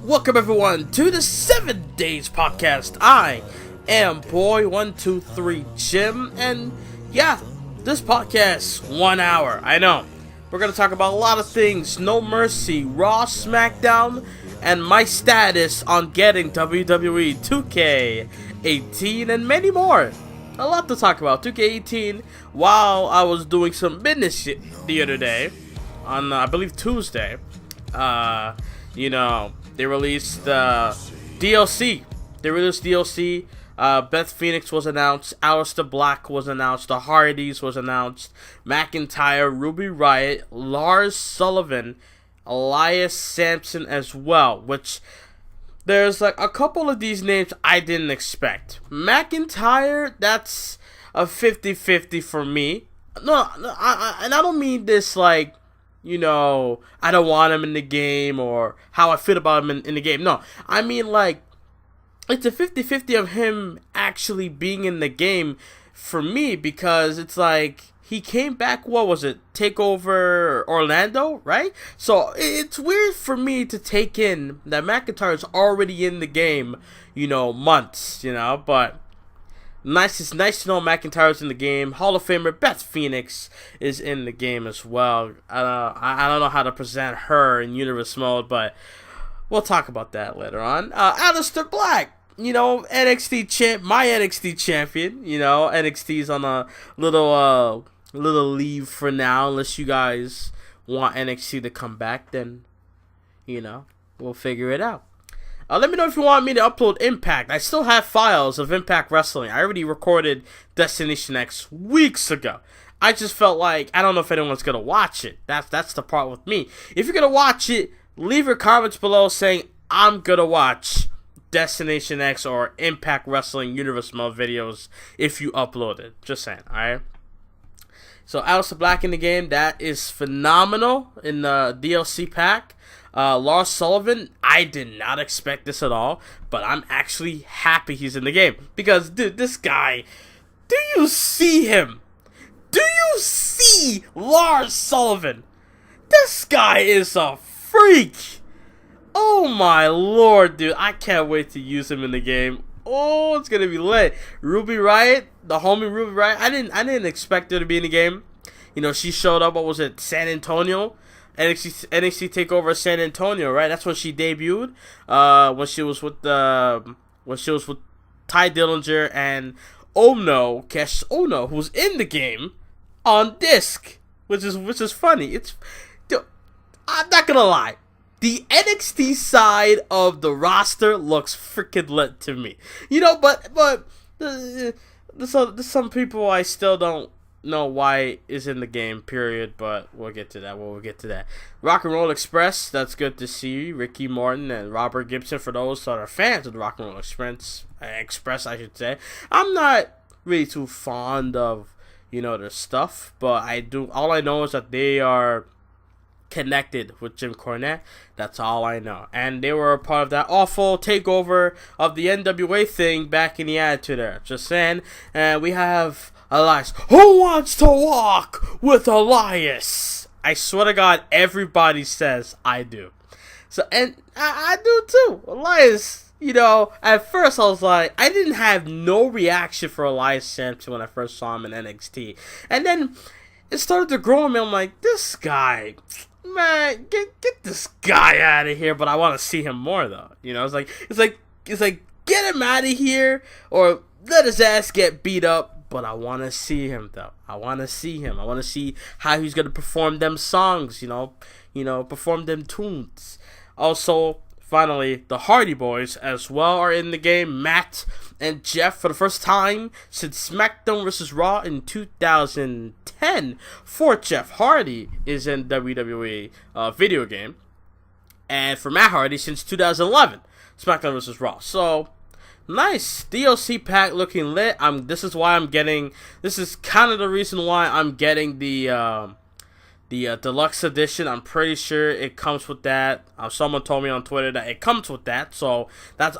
Welcome everyone to the 7 Days Podcast. I am Boy123 Jim, and yeah, this podcast, 1 hour. I know. We're gonna talk about a lot of things: No Mercy, Raw, SmackDown, and my status on getting WWE 2K18, and many more. A lot to talk about. 2K18, while I was doing some business shit the other day, on I believe Tuesday, they released DLC. They released DLC. Beth Phoenix was announced. Aleister Black was announced. The Hardys was announced. McIntyre, Ruby Riott, Lars Sullivan, Elias Sampson as well. Which there's like a couple of these names I didn't expect. McIntyre, that's a 50-50 for me. No, I don't mean this like, I don't want him in the game or how I feel about him in the game. No, I mean like, it's a 50-50 of him actually being in the game for me, because it's like, he came back, what was it, TakeOver Orlando, right? So it's weird for me to take in that McIntyre is already in the game, months, but it's nice to know McIntyre's in the game. Hall of Famer Beth Phoenix is in the game as well. I don't know how to present her in universe mode, but we'll talk about that later on. Aleister Black, NXT champ, my NXT champion. NXT's on a little leave for now, unless you guys want NXT to come back. Then, we'll figure it out. Let me know if you want me to upload Impact. I still have files of Impact Wrestling. I already recorded Destination X weeks ago. I just felt like, I don't know if anyone's going to watch it. That's the part with me. If you're going to watch it, leave your comments below saying, I'm going to watch Destination X or Impact Wrestling Universe Mode videos if you upload it. Just saying, alright? So, Aleister Black in the game, that is phenomenal in the DLC pack. Lars Sullivan, I did not expect this at all, but I'm actually happy he's in the game. Because, dude, this guy, do you see him? Do you see Lars Sullivan? This guy is a freak. Oh my lord, dude. I can't wait to use him in the game. Oh, it's gonna be lit. Ruby Riott, the homie Ruby Riott. I didn't expect her to be in the game. She showed up, what was it, San Antonio? NXT TakeOver San Antonio, right? That's when she debuted. When she was with Ty Dillinger and Cash Ono, who's in the game on disc, which is funny. Dude, I'm not gonna lie. The NXT side of the roster looks freaking lit to me. But there's some people I still don't know why is in the game, period, but we'll get to that. Rock and Roll Express, that's good to see. Ricky Morton and Robert Gibson, for those that are fans of the Rock and Roll Express, I should say. I'm not really too fond of, their stuff, but all I know is that they are connected with Jim Cornette. That's all I know. And they were a part of that awful takeover of the NWA thing back in the Attitude Era. Just saying. And we have Elias. Who wants to walk with Elias? I swear to God, everybody says I do. So, and I do too. Elias, at first I was like, I didn't have no reaction for Elias Sampson when I first saw him in NXT. And then it started to grow on me. I'm like, this guy, man, get this guy out of here. But I want to see him more though. It's like get him out of here or let his ass get beat up. But I want to see him though. I want to see him. I want to see how he's gonna perform them songs. Perform them tunes. Also, finally, the Hardy Boys as well are in the game. Matt and Jeff, for the first time since SmackDown vs. Raw in 2010, for Jeff Hardy is in WWE video game, and for Matt Hardy since 2011, SmackDown vs. Raw. So nice DLC pack, looking lit. This is kind of the reason why I'm getting the deluxe edition. I'm pretty sure it comes with that. Someone told me on Twitter that it comes with that, so that's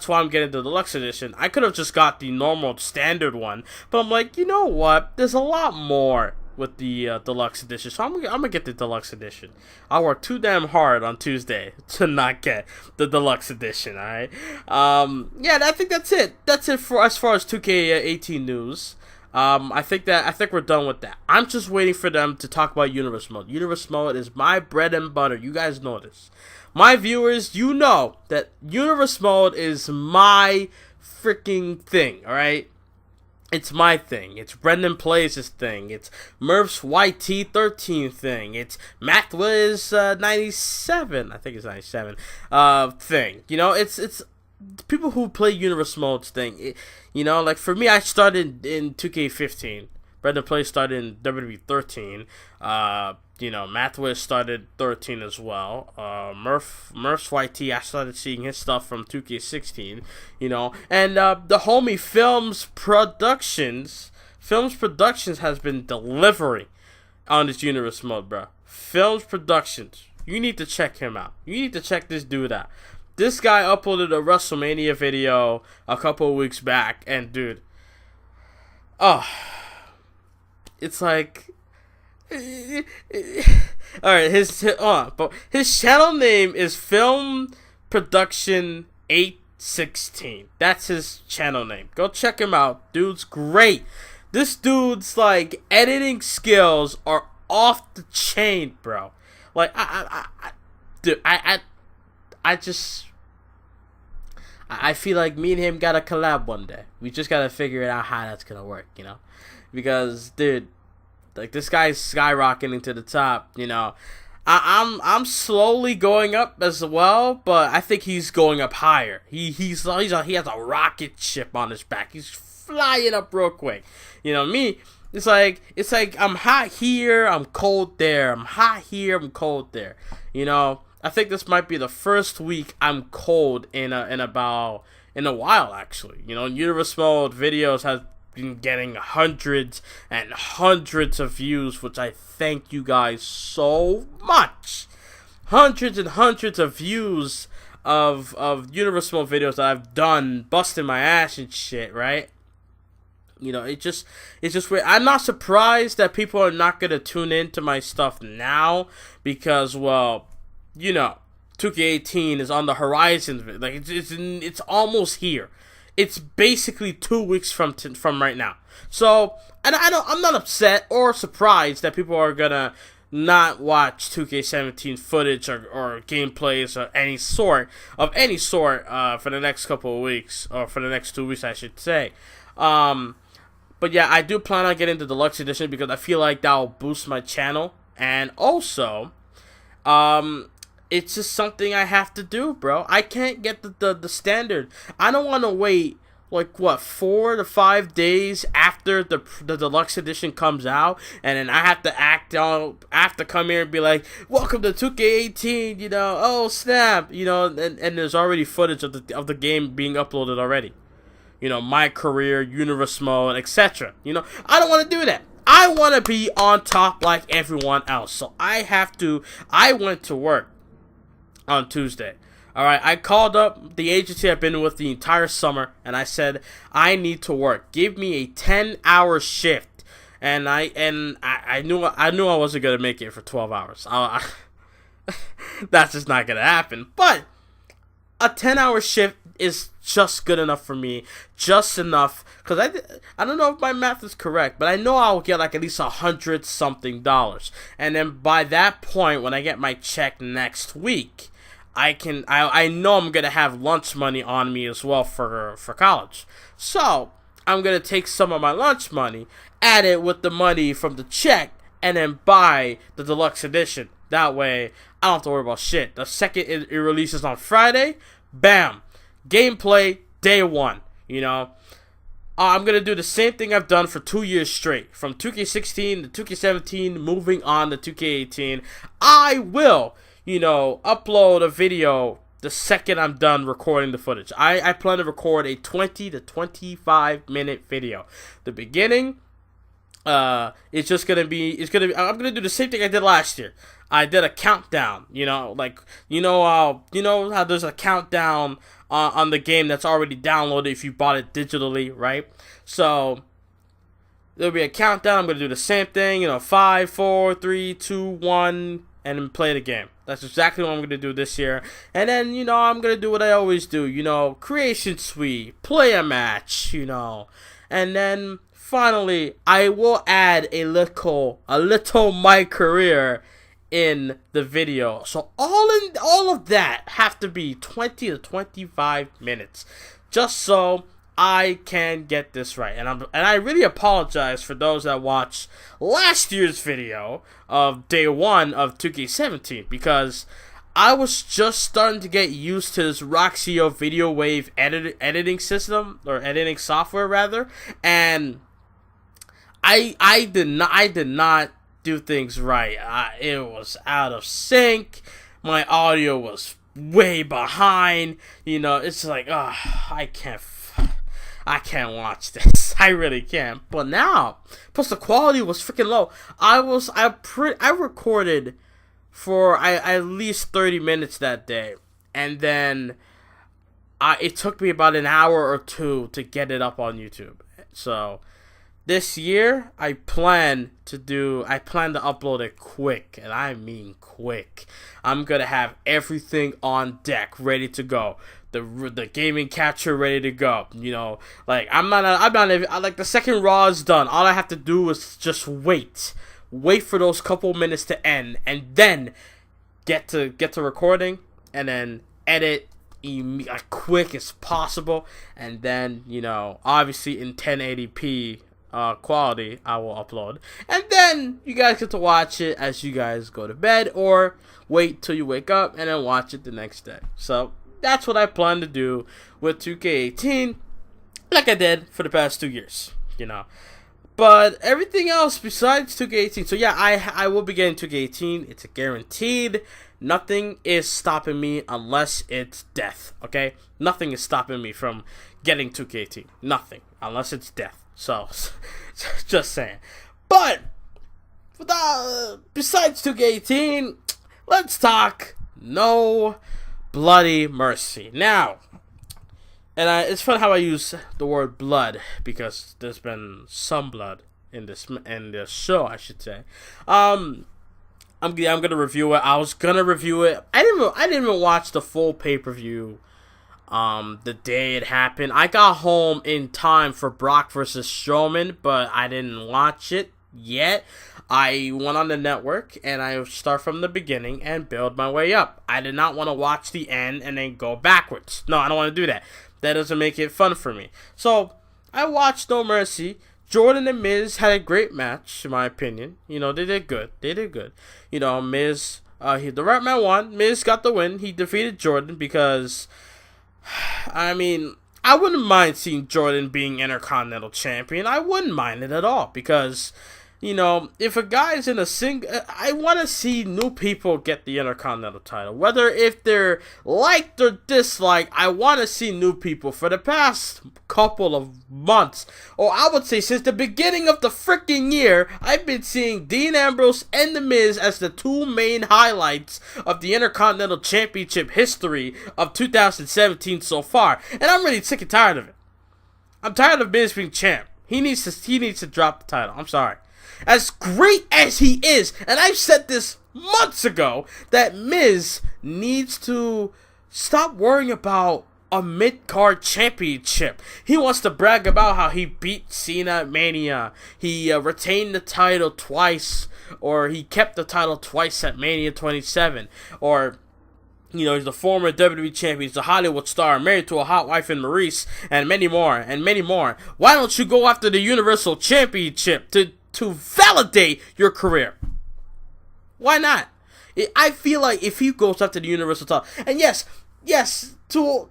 why I'm getting the deluxe edition. I could have just got the normal standard one, but I'm like, you know what? There's a lot more with the deluxe edition, so I'm gonna get the deluxe edition. I worked too damn hard on Tuesday to not get the deluxe edition. All right. Yeah, I think that's it. That's it for as far as 2K18 news. I think we're done with that. I'm just waiting for them to talk about Universe Mode. Universe Mode is my bread and butter. You guys know this. My viewers, you know that Universe Mode is my freaking thing, alright? It's my thing. It's Brendan Plays' thing. It's Murph's YT13 thing. It's MathWiz 97, I think it's 97, thing. You know, it's people who play Universe Mode's thing. You know, like for me, I started in 2K15. Brendan Play started in WWE 13. You know, MathWiz started 13 as well. Murph's YT, I started seeing his stuff from 2K16. You know, and the homie Films Productions has been delivering on this Universe Mode, bro. Films Productions, you need to check him out. You need to check this dude out. This guy uploaded a WrestleMania video a couple of weeks back, and dude, it's like, alright, but his channel name is Film Production 816. That's his channel name. Go check him out. Dude's great. This dude's like editing skills are off the chain, bro. Like I feel like me and him gotta collab one day. We just gotta figure it out how that's gonna work, you know? Because, dude, like this guy's skyrocketing to the top, you know. I'm slowly going up as well, but I think he's going up higher. He has a rocket ship on his back. He's flying up real quick. You know, me, it's like I'm hot here, I'm cold there. I'm hot here, I'm cold there. You know, I think this might be the first week I'm cold in a while, actually. You know, Universe Mode videos have been getting hundreds and hundreds of views, which I thank you guys so much. Hundreds and hundreds of views of Universe Mode videos that I've done, busting my ass and shit, right? You know, it's just weird. I'm not surprised that people are not gonna tune into my stuff now because, well, you know, 2K18 is on the horizon. Like it's almost here. It's basically 2 weeks from right now. So, and I'm not upset or surprised that people are gonna not watch 2K17 footage or gameplays or any sort for the next couple of weeks, or for the next 2 weeks, I should say. But yeah, I do plan on getting the deluxe edition because I feel like that'll boost my channel, and also, it's just something I have to do, bro. I can't get the standard. I don't want to wait like what 4 to 5 days after the deluxe edition comes out, and then I have to come here and be like, welcome to 2K18, you know, oh snap, you know, and there's already footage of the game being uploaded already. You know, my career, Universe Mode, etc. You know, I don't want to do that. I want to be on top like everyone else. So I went to work on Tuesday. Alright, I called up the agency I've been with the entire summer, and I said, I need to work. Give me a 10-hour shift. And I knew I wasn't going to make it for 12 hours. That's just not going to happen. But a 10-hour shift is just good enough for me. Just enough. Because I don't know if my math is correct, but I know I'll get like at least $100-something. And then by that point, when I get my check next week, I know I'm going to have lunch money on me as well for college. So, I'm going to take some of my lunch money, add it with the money from the check, and then buy the deluxe edition. That way, I don't have to worry about shit. The second it releases on Friday, bam, gameplay day one, you know. I'm going to do the same thing I've done for 2 years straight. From 2K16 to 2K17, moving on to 2K18. I will, you know, upload a video the second I'm done recording the footage. I plan to record a 20 to 25 minute video. The beginning, it's just gonna be, I'm gonna do the same thing I did last year. I did a countdown, you know, like, you know how there's a countdown on the game that's already downloaded if you bought it digitally, right? So, there'll be a countdown. I'm gonna do the same thing, 5, 4, 3, 2, 1, and then play the game. That's exactly what I'm gonna do this year. And then, I'm gonna do what I always do, creation suite, play a match, and then finally I will add a little my career in the video. So all of that have to be 20 to 25 minutes, just so I can get this right. And I really apologize for those that watched last year's video of day 1 of 2K17, because I was just starting to get used to this Roxio Video Wave editing system, or editing software rather, and I did not do things right. It was out of sync. My audio was way behind. It's like, I can't watch this. I really can't. But now, plus the quality was freaking low. I recorded for at least 30 minutes that day, and then it took me about an hour or two to get it up on YouTube. So this year, I plan to upload it quick, and I mean quick. I'm gonna have everything on deck, ready to go. The gaming capture ready to go. Like I'm not like the second Raw is done. All I have to do is just wait for those couple minutes to end, and then get to recording, and then edit as quick as possible, and then obviously in 1080p quality I will upload, and then you guys get to watch it as you guys go to bed, or wait till you wake up and then watch it the next day. So that's what I plan to do with 2K18, like I did for the past 2 years, But everything else besides 2K18, so yeah, I will be getting 2K18. It's a guaranteed. Nothing is stopping me unless it's death, okay? Nothing is stopping me from getting 2K18. Nothing, unless it's death. So, just saying. But, besides 2K18, let's talk No Bloody Mercy. Now, and it's fun how I use the word blood, because there's been some blood in this show, I should say. I'm gonna review it. I was gonna review it. I didn't even watch the full pay-per-view. The day it happened, I got home in time for Brock versus Strowman, but I didn't watch it yet. I went on the network and I start from the beginning and build my way up. I did not want to watch the end and then go backwards. No, I don't want to do that. That doesn't make it fun for me. So I watched No Mercy. Jordan and Miz had a great match, in my opinion. They did good. Miz, the right man won. Miz got the win. He defeated Jordan because, I wouldn't mind seeing Jordan being Intercontinental Champion. I wouldn't mind it at all, because if a guy's in a I want to see new people get the Intercontinental title. Whether if they're liked or disliked, I want to see new people. For the past couple of months, or I would say since the beginning of the freaking year, I've been seeing Dean Ambrose and The Miz as the two main highlights of the Intercontinental Championship history of 2017 so far. And I'm really sick and tired of it. I'm tired of Miz being champ. He needs to drop the title. I'm sorry. As great as he is, and I've said this months ago, that Miz needs to stop worrying about a mid-card championship. He wants to brag about how he beat Cena at Mania. He retained the title twice, or he kept the title twice at Mania 27, or he's the former WWE champion, he's a Hollywood star, married to a hot wife in Maurice, and many more, and many more. Why don't you go after the Universal Championship to validate your career? Why not? I feel like if he goes after the Universal title, and yes, to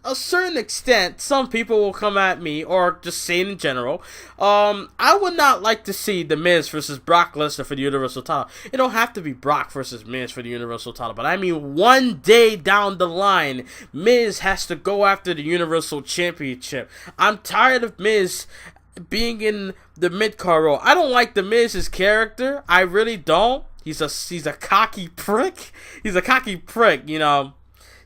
a certain extent, some people will come at me, or just say in general, I would not like to see The Miz versus Brock Lesnar for the Universal title. It don't have to be Brock versus Miz for the Universal title, but one day down the line, Miz has to go after the Universal Championship. I'm tired of Miz being in the mid-card role. I don't like The Miz's character. I really don't. He's a cocky prick.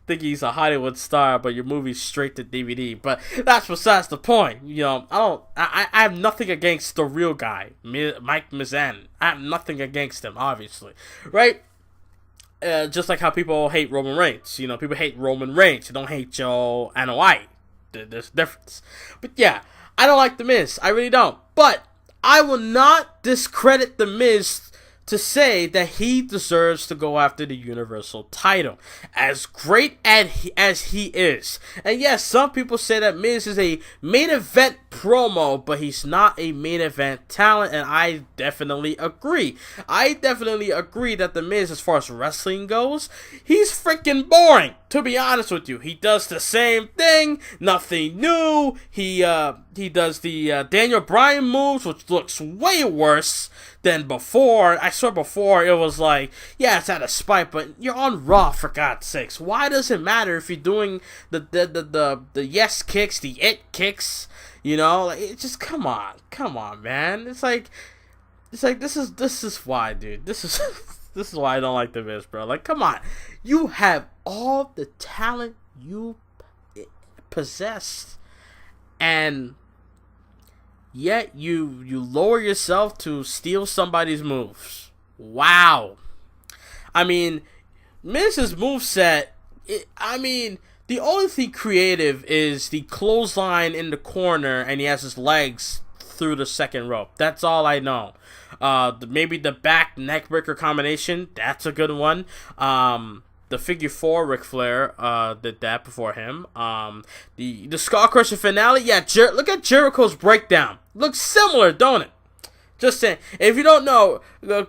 think he's a Hollywood star, but your movie's straight to DVD. But that's besides the point. You know, I have nothing against the real guy, Mike Mizan. I have nothing against him, obviously, right? Just like how people hate Roman Reigns. You know, people hate Roman Reigns. They don't hate Joe White. There's a difference. But yeah, I don't like The Miz. I really don't. But I will not discredit The Miz to say that he deserves to go after the Universal title. As great as he is. And yes, some people say that Miz is a main event promo, but he's not a main event talent, and I definitely agree. I definitely agree that The Miz, as far as wrestling goes, he's freaking boring, to be honest with you. He does the same thing, nothing new. He does the Daniel Bryan moves, which looks way worse than before. I swear before it was like, yeah, it's out of spite, but you're on Raw, for God's sakes. Why does it matter if you're doing the yes kicks, the it kicks? You know, like, it just come on, man. It's like this is why, dude. This is this is why I don't like The Miz, bro. Like, come on, you have all the talent you possess, and yet you lower yourself to steal somebody's moves. Wow. I mean, Miz's moveset, the only thing creative is the clothesline in the corner, and he has his legs through the second rope. That's all I know. Maybe the back neckbreaker combination, that's a good one. The figure 4 Ric Flair did that before him. The Skull Crusher finale, yeah. Look at Jericho's breakdown. Looks similar, don't it? Just saying. If you don't know,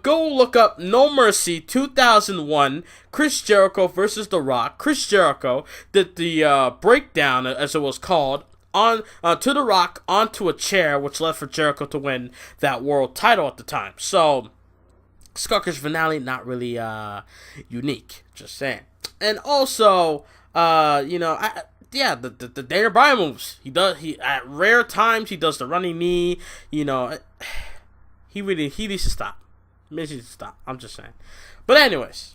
go look up No Mercy 2001, Chris Jericho versus The Rock. Chris Jericho did the breakdown, as it was called, on to The Rock onto a chair, which led for Jericho to win that world title at the time. So, Skull Crusher finale, not really unique. Just saying. And also, the Daniel Bryan moves. He at rare times he does the running knee. You know, he needs to stop. Miz needs to stop. I'm just saying. But anyways,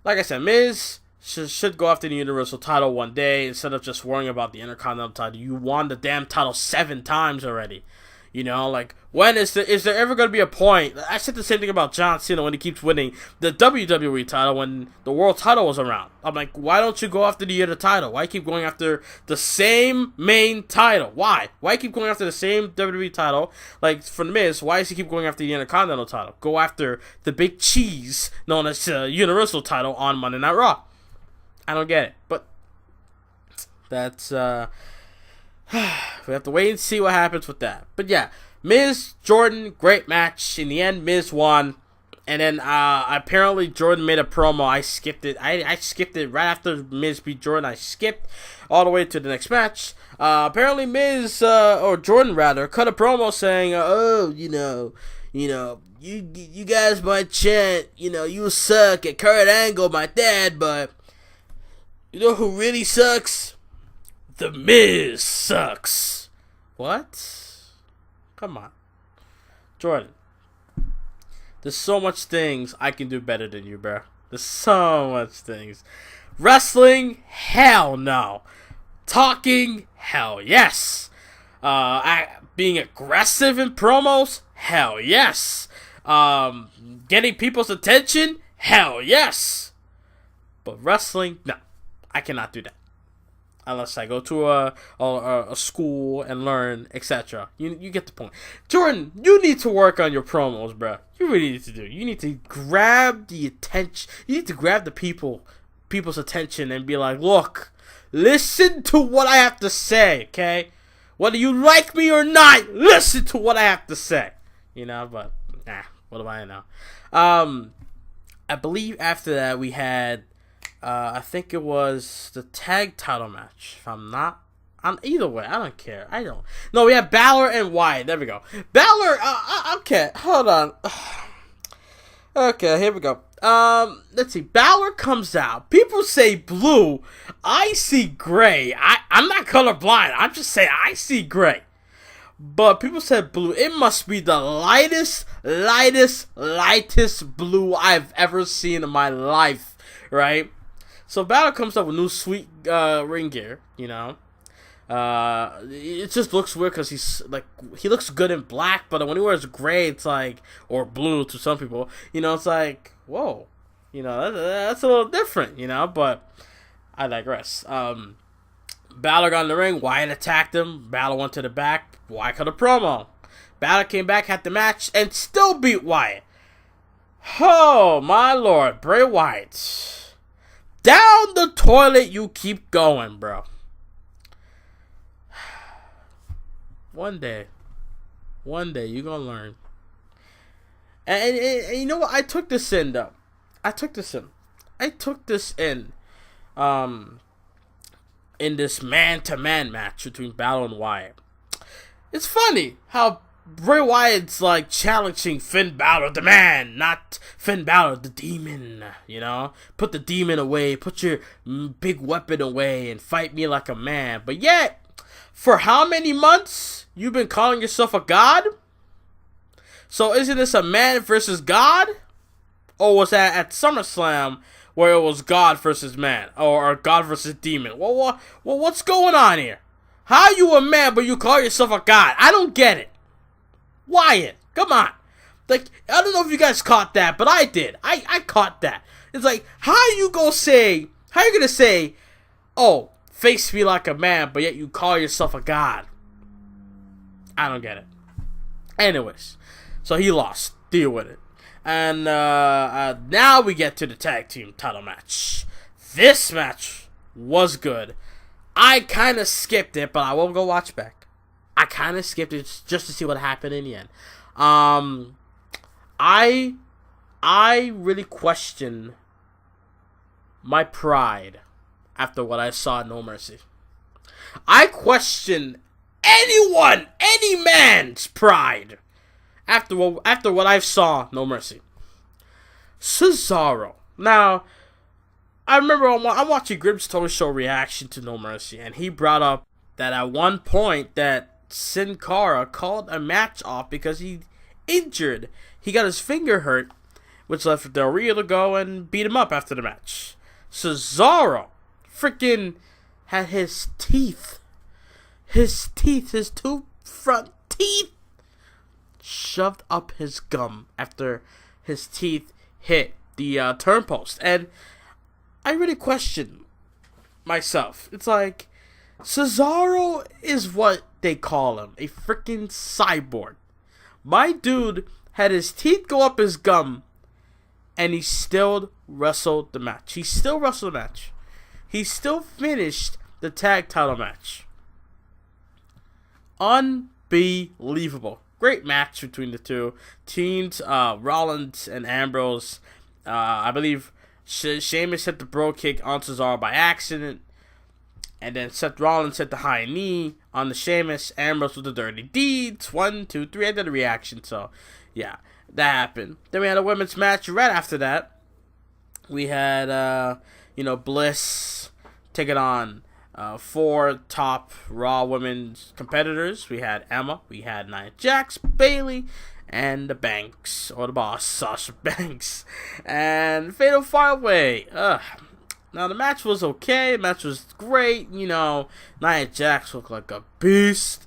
like I said, Miz should go after the Universal title one day instead of just worrying about the Intercontinental title. You won the damn title 7 times already. You know, like, when is there ever going to be a point? I said the same thing about John Cena when he keeps winning the WWE title when the world title was around. I'm like, why don't you go after the other title? Why keep going after the same main title? Why? Why keep going after the same WWE title? Like, for The Miz, why does he keep going after the Intercontinental title? Go after the big cheese known as Universal title on Monday Night Raw. I don't get it. But that's, we have to wait and see what happens with that. But yeah, Miz, Jordan, great match. In the end, Miz won. And then apparently Jordan made a promo. I skipped it. I skipped it right after Miz beat Jordan. I skipped all the way to the next match. Apparently Miz, or Jordan rather, cut a promo saying, you guys might chant, you suck at Kurt Angle, my dad, but you know who really sucks? The Miz sucks. What? Come on. Jordan. There's so much things I can do better than you, bro. There's so much things. Wrestling? Hell no. Talking? Hell yes. Being aggressive in promos? Hell yes. Getting people's attention? Hell yes. But wrestling? No. I cannot do that. Unless I go to a school and learn, etc. You get the point. Jordan, you need to work on your promos, bro. You really need to do. You need to grab the attention. You need to grab the people's attention and be like, look, listen to what I have to say, okay? Whether you like me or not, listen to what I have to say. But what do I know? I believe after that we had. I think it was the tag title match. If I'm not, either way, I don't care. No, we have Balor and Wyatt. There we go. Balor. Okay, hold on. Okay, here we go. Let's see. Balor comes out. People say blue. I see gray. I'm not colorblind. I'm just saying I see gray. But people said blue. It must be the lightest blue I've ever seen in my life, right? So Balor comes up with new sweet ring gear, you know. It just looks weird because he looks good in black, but when he wears gray, it's like, or blue to some people, you know, it's like, whoa, you know, that's a little different, you know. But I digress. Balor got in the ring. Wyatt attacked him. Balor went to the back. Wyatt cut a promo. Balor came back, had the match, and still beat Wyatt. Oh my lord, Bray Wyatt. Down the toilet you keep going, bro. One day you gonna learn. And you know what? I took this in, though. I took this in this man-to-man match between Balor and Wyatt. It's funny how Bray Wyatt's like challenging Finn Balor, the man, not Finn Balor, the demon, you know? Put the demon away, put your big weapon away, and fight me like a man. But yet, for how many months you've been calling yourself a god? So isn't this a man versus god? Or was that at SummerSlam where it was God versus man, or God versus demon? Well, what's going on here? How are you a man but you call yourself a god? I don't get it. Wyatt, come on. Like, I don't know if you guys caught that, but I did. I caught that. It's like, how you gonna say, oh, face me like a man, but yet you call yourself a god? I don't get it. Anyways, so he lost. Deal with it. And now we get to the tag team title match. This match was good. I kind of skipped it, but I will go watch back. I kind of skipped it just to see what happened in the end. I really question my pride after what I saw in No Mercy. I question any man's pride after what I saw No Mercy. Cesaro. Now, I remember I'm watching Grimm's Total Show reaction to No Mercy, and he brought up that at one point that Sin Cara called a match off because he injured. He got his finger hurt, which left Del Rio to go and beat him up after the match. Cesaro freaking had his two front teeth shoved up his gum after his teeth hit the turnpost. And I really question myself. It's like, Cesaro is what they call him, a freaking cyborg. My dude had his teeth go up his gum, and he still wrestled the match. He still finished the tag title match. Unbelievable. Great match between the two teams, Rollins and Ambrose. I believe Sheamus hit the bro kick on Cesaro by accident. And then Seth Rollins hit the high knee on the Sheamus. Ambrose with the dirty deeds. 1, 2, 3. I did a reaction. So, yeah, that happened. Then we had a women's match right after that. We had, Bliss taking on 4 top Raw women's competitors. We had Emma. We had Nia Jax, Bayley, and the Banks. Or the boss, Sasha Banks. And Fatal 5-Way. Now, the match was okay. The match was great. Nia Jax looked like a beast.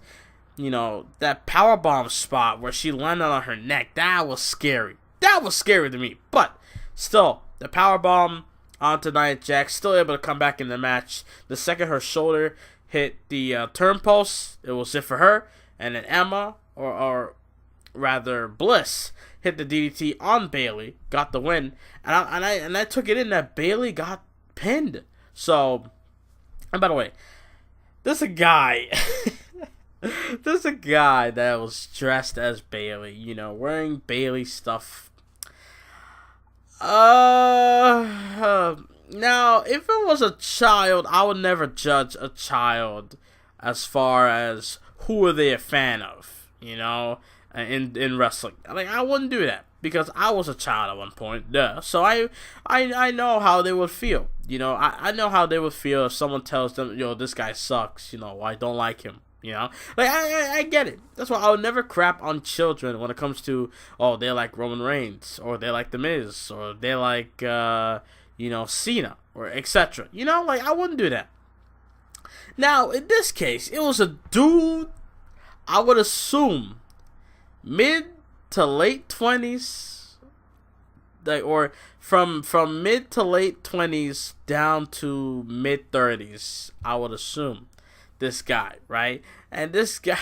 That powerbomb spot where she landed on her neck, that was scary. That was scary to me. But, still, the powerbomb onto Nia Jax, still able to come back in the match. The second her shoulder hit the turnpost, it was it for her. And then Emma, or rather Bliss, hit the DDT on Bayley, got the win. And I took it in that Bayley got pinned. So, and by the way, there's a guy that was dressed as Bayley, wearing Bayley stuff. Now, if it was a child, I would never judge a child as far as who are they a fan of, in wrestling. Like, I wouldn't do that. Because I was a child at one point, so I know how they would feel. I know how they would feel if someone tells them, this guy sucks. I don't like him. Like I get it. That's why I would never crap on children when it comes to, they like Roman Reigns, or they like The Miz, or they like Cena. or etc. You know, like, I wouldn't do that. Now, in this case, it was a dude, I would assume, mid to late 20s, like, or from mid to late 20s down to mid 30s, I would assume, this guy, right? And this guy,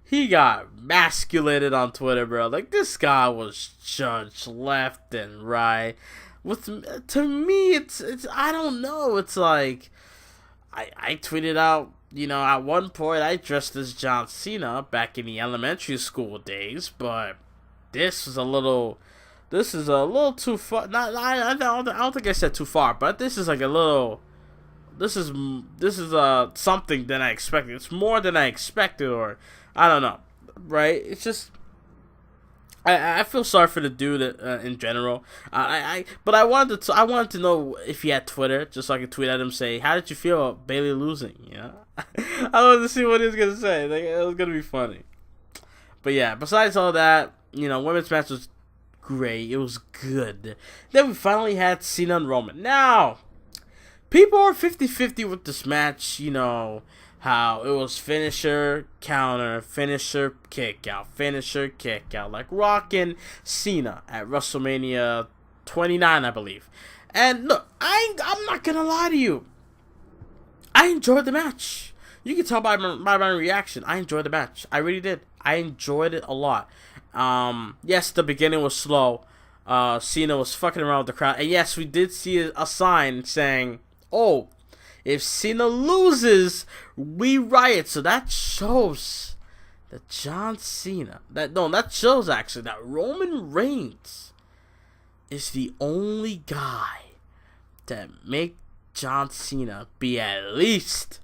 he got masculated on Twitter, bro. Like, this guy was judged left and right. To me, it's I don't know. It's like, I tweeted out, you know, at one point I dressed as John Cena back in the elementary school days, but this is a little too far. I don't think I said too far, but this is like a little. This is something than I expected. It's more than I expected, or I don't know, right? It's just I feel sorry for the dude in general. But I wanted to know if he had Twitter, just so I could tweet at him, say, how did you feel about Bailey losing? You know, I wanted to see what he was gonna say. Like, it was gonna be funny. But yeah, besides all that, you know, women's match was great. It was good. Then we finally had Cena and Roman. Now, people are 50-50 with this match. You know, how it was finisher, counter, finisher, kick out, finisher, kick out, like Rock and Cena at WrestleMania 29, I believe. And look, I'm not gonna lie to you. I enjoyed the match. You can tell by my reaction. I enjoyed the match. I really did. I enjoyed it a lot. Yes, the beginning was slow. Cena was fucking around with the crowd. And yes, we did see a sign saying, oh, if Cena loses, we riot. So that shows that John Cena, that shows actually that Roman Reigns is the only guy that make John Cena be at least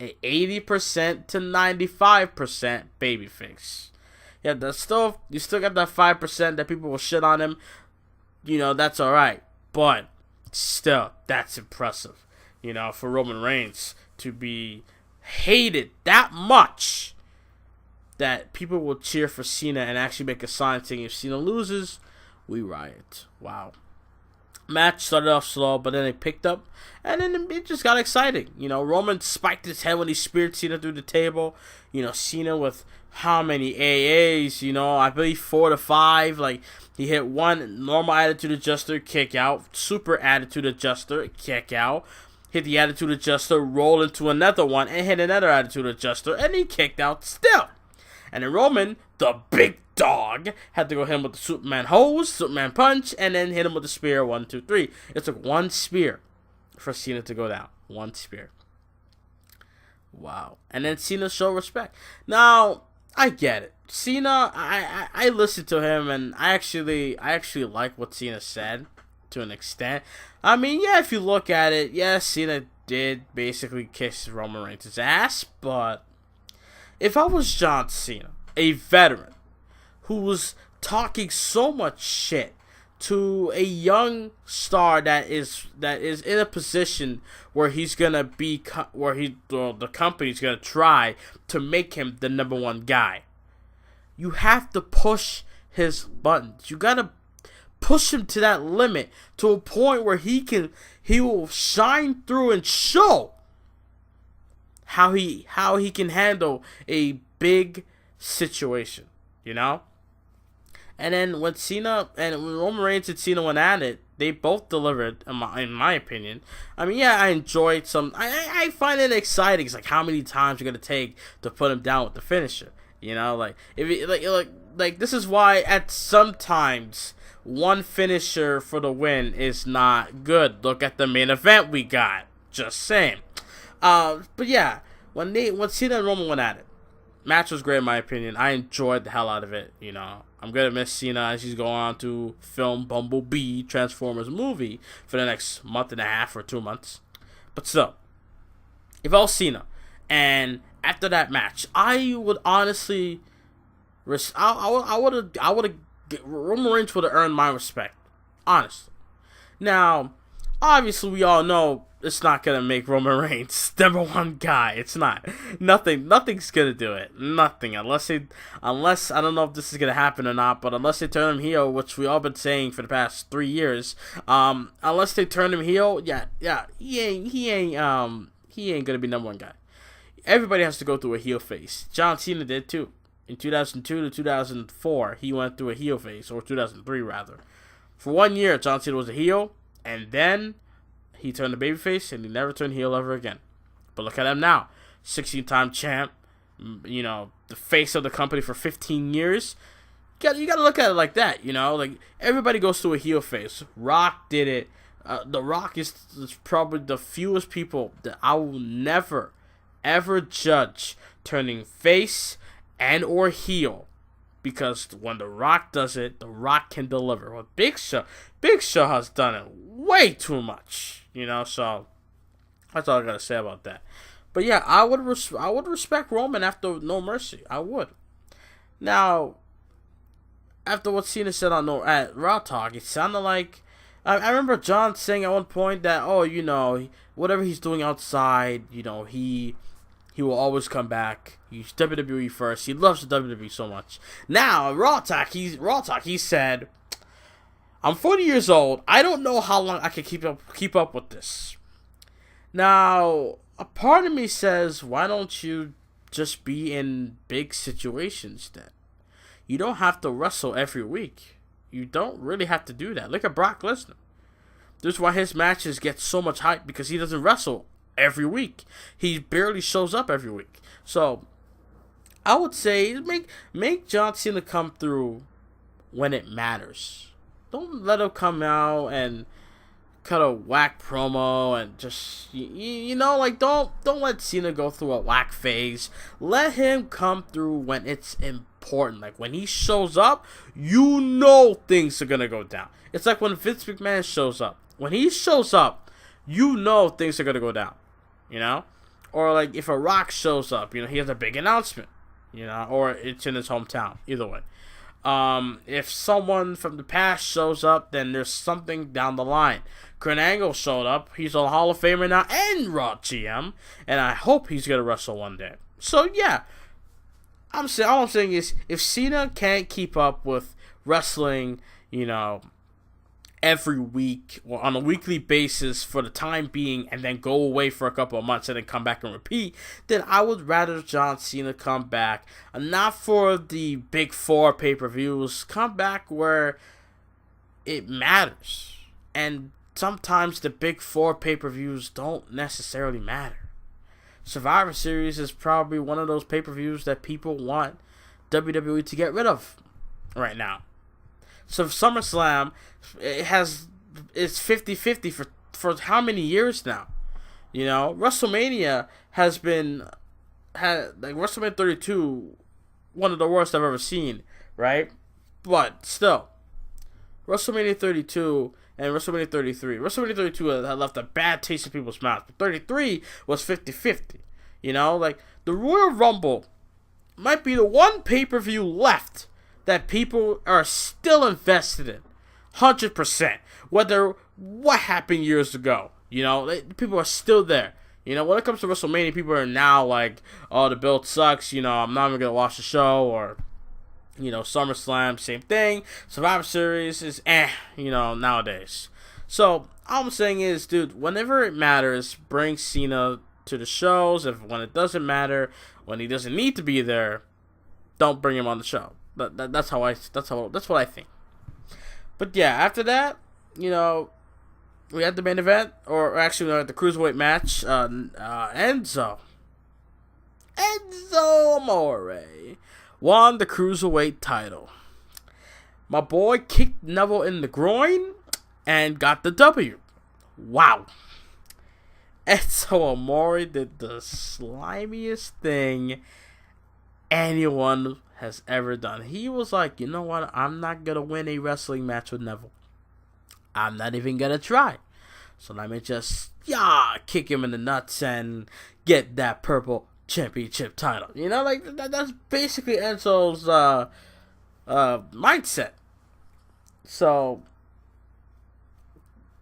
an 80% to 95% babyface. Yeah, you still got that 5% that people will shit on him. You know, that's alright. But still, that's impressive. You know, for Roman Reigns to be hated that much that people will cheer for Cena and actually make a sign saying, if Cena loses, we riot. Wow. Match started off slow, but then it picked up, and then it just got exciting. You know, Roman spiked his head when he speared Cena through the table. You know, Cena with how many AAs? You know, I believe 4 to 5. Like, he hit one normal attitude adjuster, kick out. Super attitude adjuster, kick out. Hit the attitude adjuster, roll into another one, and hit another attitude adjuster, and he kicked out still. And then Roman, the big dog, had to go hit him with the Superman hose, Superman punch, and then hit him with the spear. 1, 2, 3. It took one spear for Cena to go down. One spear. Wow. And then Cena showed respect. Now, I get it. Cena, I listened to him, and I actually like what Cena said to an extent. I mean, yeah, if you look at it, yeah, Cena did basically kiss Roman Reigns' ass, but if I was John Cena, a veteran, who was talking so much shit to a young star that is in a position where he's gonna be, the company's gonna try to make him the number one guy, you have to push his buttons. You gotta push him to that limit, to a point where he will shine through and show how he can handle a big situation, you know? And then when Roman Reigns and Cena went at it, they both delivered, in my opinion. I mean, yeah, I enjoyed some. I find it exciting. It's like, how many times you're gonna take to put him down with the finisher? You know, like, if it, like this is why at sometimes one finisher for the win is not good. Look at the main event we got. Just saying. But yeah, when Cena and Roman went at it, match was great in my opinion. I enjoyed the hell out of it. You know, I'm gonna miss Cena as he's going on to film Bumblebee Transformers movie for the next month and a half or 2 months. But still, if I was Cena, and after that match, I would honestly, I would have, Roman Reigns would have earned my respect, honestly. Now, obviously we all know it's not gonna make Roman Reigns #1 guy. It's not. Nothing's gonna do it. Nothing. Unless I don't know if this is gonna happen or not, but unless they turn him heel, which we all been saying for the past 3 years, unless they turn him heel, he ain't gonna be #1 guy. Everybody has to go through a heel phase. John Cena did too. In 2002 to 2004, he went through a heel phase, or 2003 rather. For 1 year, John Cena was a heel, and then he turned the babyface, and he never turned heel ever again. But look at him now. 16-time champ. The face of the company for 15 years. You gotta look at it like that, Like, everybody goes through a heel phase. Rock did it. The Rock is probably the fewest people that I will never, ever judge turning face and or heel. Because when The Rock does it, The Rock can deliver. Well, Big Show has done it way too much. So that's all I gotta say about that. But yeah, I would respect Roman after No Mercy. I would. Now, after what Cena said at Raw Talk, it sounded like I remember John saying at one point that whatever he's doing outside, he will always come back. He's WWE first. He loves the WWE so much. Now, Raw Talk, he said, I'm 40 years old. I don't know how long I can keep up with this. Now, a part of me says, why don't you just be in big situations then? You don't have to wrestle every week. You don't really have to do that. Look at Brock Lesnar. This is why his matches get so much hype, because he doesn't wrestle every week. He barely shows up every week. So, I would say make John Cena come through when it matters. Don't let him come out and cut a whack promo and just don't let Cena go through a whack phase. Let him come through when it's important. Like when he shows up, things are gonna go down. It's like when Vince McMahon shows up. When he shows up, things are gonna go down. Or like if a Rock shows up, he has a big announcement. Or it's in his hometown. Either way. If someone from the past shows up, then there's something down the line. Kurt Angle showed up. He's a Hall of Famer now and Raw GM, and I hope he's gonna wrestle one day. So yeah, all I'm saying is, if Cena can't keep up with wrestling, every week or on a weekly basis for the time being, and then go away for a couple of months and then come back and repeat, then I would rather John Cena come back, not for the big 4 pay-per-views, come back where it matters. And sometimes the big 4 pay-per-views don't necessarily matter. Survivor Series is probably one of those pay-per-views that people want WWE to get rid of right now. So SummerSlam, it's 50-50 for how many years now? WrestleMania had WrestleMania 32, one of the worst I've ever seen, right? But still, WrestleMania 32 and WrestleMania 33. WrestleMania 32 had left a bad taste in people's mouths, but 33 was 50-50. The Royal Rumble might be the one pay-per-view left that people are still invested in, 100%. Whether what happened years ago, people are still there. When it comes to WrestleMania, people are now like, oh, the build sucks. I'm not even gonna watch the show. Or, SummerSlam, same thing. Survivor Series is nowadays. So all I'm saying is, dude, whenever it matters, bring Cena to the shows. When it doesn't matter, when he doesn't need to be there, don't bring him on the show. That's what I think. But yeah, after that, we had the main event, or actually we had the cruiserweight match. Enzo Amore won the cruiserweight title. My boy kicked Neville in the groin and got the W. Wow. Enzo Amore did the slimiest thing anyone has ever done. He was like, you know what? I'm not going to win a wrestling match with Neville. I'm not even going to try. So let me just, kick him in the nuts and get that purple championship title. That's basically Enzo's mindset. So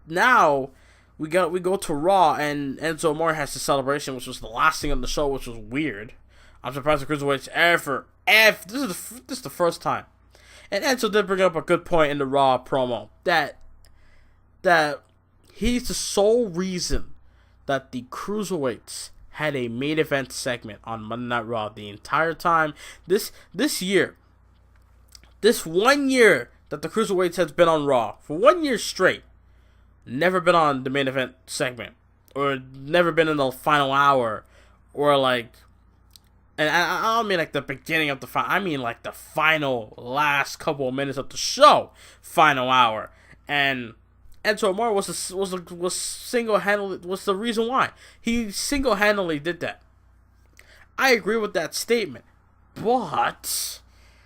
now we go to Raw, and Enzo Amore has the celebration, which was the last thing on the show, which was weird. I'm surprised the Cruiserweights ever this is the first time. And Enzo did bring up a good point in the Raw promo that he's the sole reason that the Cruiserweights had a main event segment on Monday Night Raw the entire time. This 1 year that the Cruiserweights has been on Raw, for 1 year straight, never been on the main event segment, or never been in the final hour, or like, and I don't mean like the beginning of the final, I mean like the final last couple of minutes of the show, final hour. And Enzo Amore was single-handedly was the reason why he single-handedly did that. I agree with that statement, but